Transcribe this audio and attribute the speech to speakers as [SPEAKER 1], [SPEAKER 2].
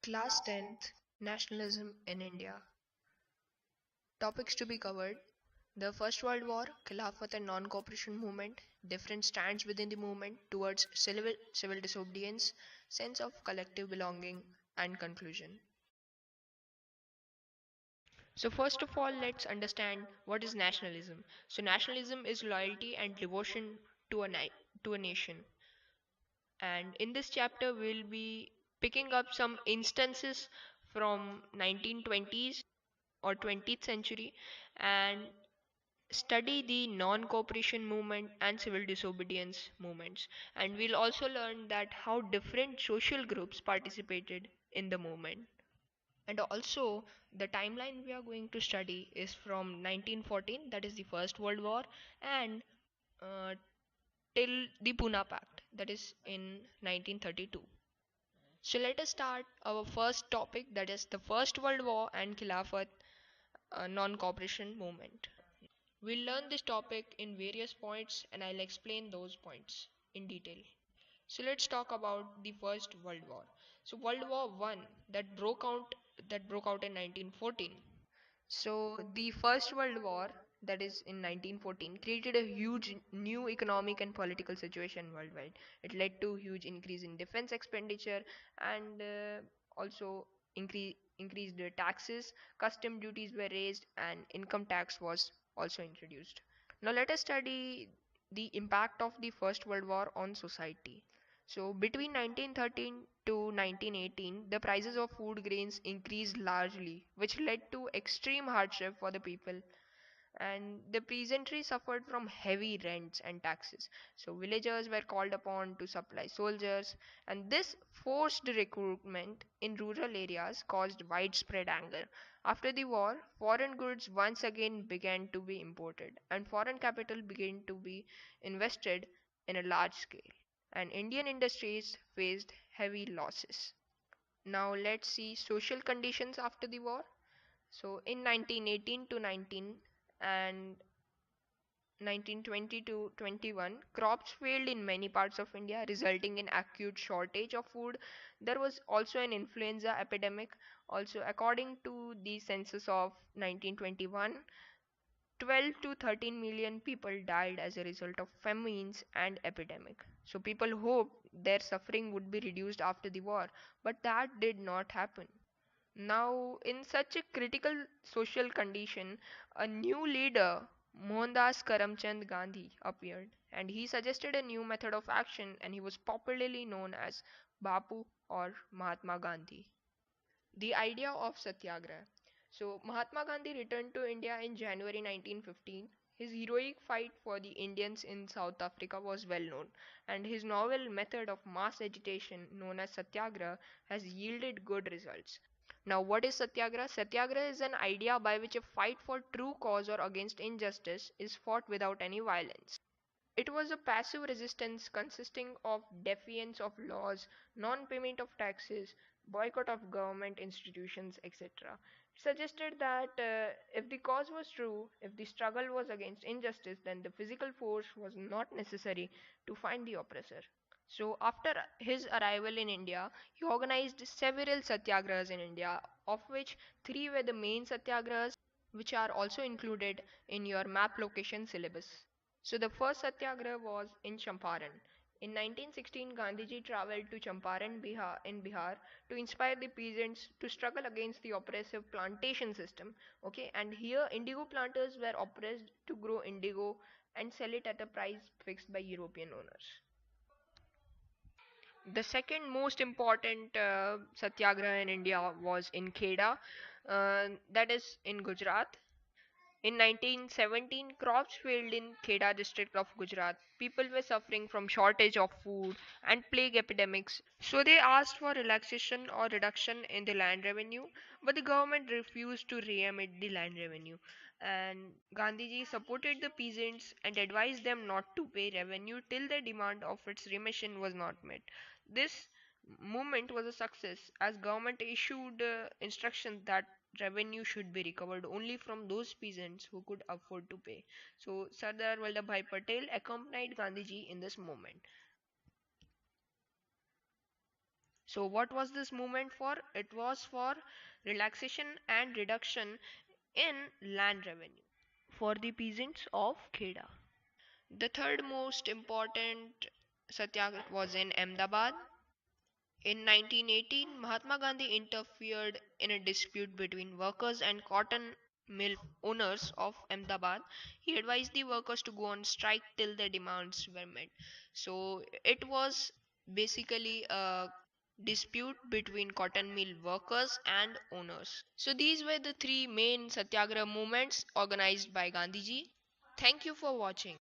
[SPEAKER 1] Class 10th Nationalism in India. Topics to be covered: the First World War, Khilafat and non cooperation movement, different stands within the movement towards civil disobedience, sense of collective belonging, and conclusion. So, first of all, let's understand what is nationalism. So, nationalism is loyalty and devotion to to a nation. And in this chapter, we'll be picking up some instances from 1920s or 20th century and study the non-cooperation movement and civil disobedience movements, and we'll also learn that how different social groups participated in the movement. And also the timeline we are going to study is from 1914, that is the First World War, and uh, till the Pune Pact, that is in 1932. So let us start our first topic, that is the First World War and Khilafat non-cooperation movement. We'll learn this topic in various points and I'll explain those points in detail. So let's talk about the First World War. So World War One that broke out in 1914. So the First World War, that is in 1914, created a huge new economic and political situation worldwide. It led to huge increase in defense expenditure and also increased taxes, custom duties were raised, and income tax was also introduced. Now let us study the impact of the First World War on society. So between 1913 to 1918, the prices of food grains increased largely, which led to extreme hardship for the people. And the peasantry suffered from heavy rents and taxes. So villagers were called upon to supply soldiers, and this forced recruitment in rural areas caused widespread anger. After the war, foreign goods once again began to be imported, and foreign capital began to be invested in a large scale, and Indian industries faced heavy losses. Now let's see social conditions after the war. So in 1918 to 19 and 1920 to 21, crops failed in many parts of India, resulting in acute shortage of food. There was also an influenza epidemic. Also, according to the census of 1921, 12 to 13 million people died as a result of famines and epidemic. So people hoped their suffering would be reduced after the war, but that did not happen. Now, in such a critical social condition, a new leader, Mohandas Karamchand Gandhi, appeared, and he suggested a new method of action, and he was popularly known as Bapu or Mahatma Gandhi. The idea of Satyagraha. So, Mahatma Gandhi returned to India in January 1915. His heroic fight for the Indians in South Africa was well known, and his novel method of mass agitation, known as Satyagraha, has yielded good results. Now, what is Satyagraha? Satyagraha is an idea by which a fight for true cause or against injustice is fought without any violence. It was a passive resistance consisting of defiance of laws, non payment of taxes, boycott of government institutions, etc. It suggested that if the cause was true, if the struggle was against injustice, then the physical force was not necessary to find the oppressor. So, after his arrival in India, he organized several satyagrahas in India, of which three were the main satyagrahas, which are also included in your map location syllabus. So the first satyagraha was in Champaran. In 1916, Gandhiji traveled to Champaran, Bihar, in Bihar to inspire the peasants to struggle against the oppressive plantation system. Okay, and here indigo planters were oppressed to grow indigo and sell it at a price fixed by European owners. The second most important satyagraha in India was in Kheda, that is in Gujarat. In 1917, crops failed in Kheda district of Gujarat. People were suffering from shortage of food and plague epidemics. So they asked for relaxation or reduction in the land revenue, but the government refused to remit the land revenue. And Gandhiji supported the peasants and advised them not to pay revenue till their demand of its remission was not met. This movement was a success as government issued instructions that revenue should be recovered only from those peasants who could afford to pay. So Sardar Vallabhbhai Patel accompanied Gandhiji in this movement. So, what was this movement for? It was for relaxation and reduction in land revenue for the peasants of Kheda. The third most important satyagraha was in Ahmedabad. In 1918, Mahatma Gandhi interfered in a dispute between workers and cotton mill owners of Ahmedabad. He advised the workers to go on strike till their demands were met. So it was basically a dispute between cotton mill workers and owners. So these were the three main satyagraha movements organized by Gandhiji. Thank you for watching.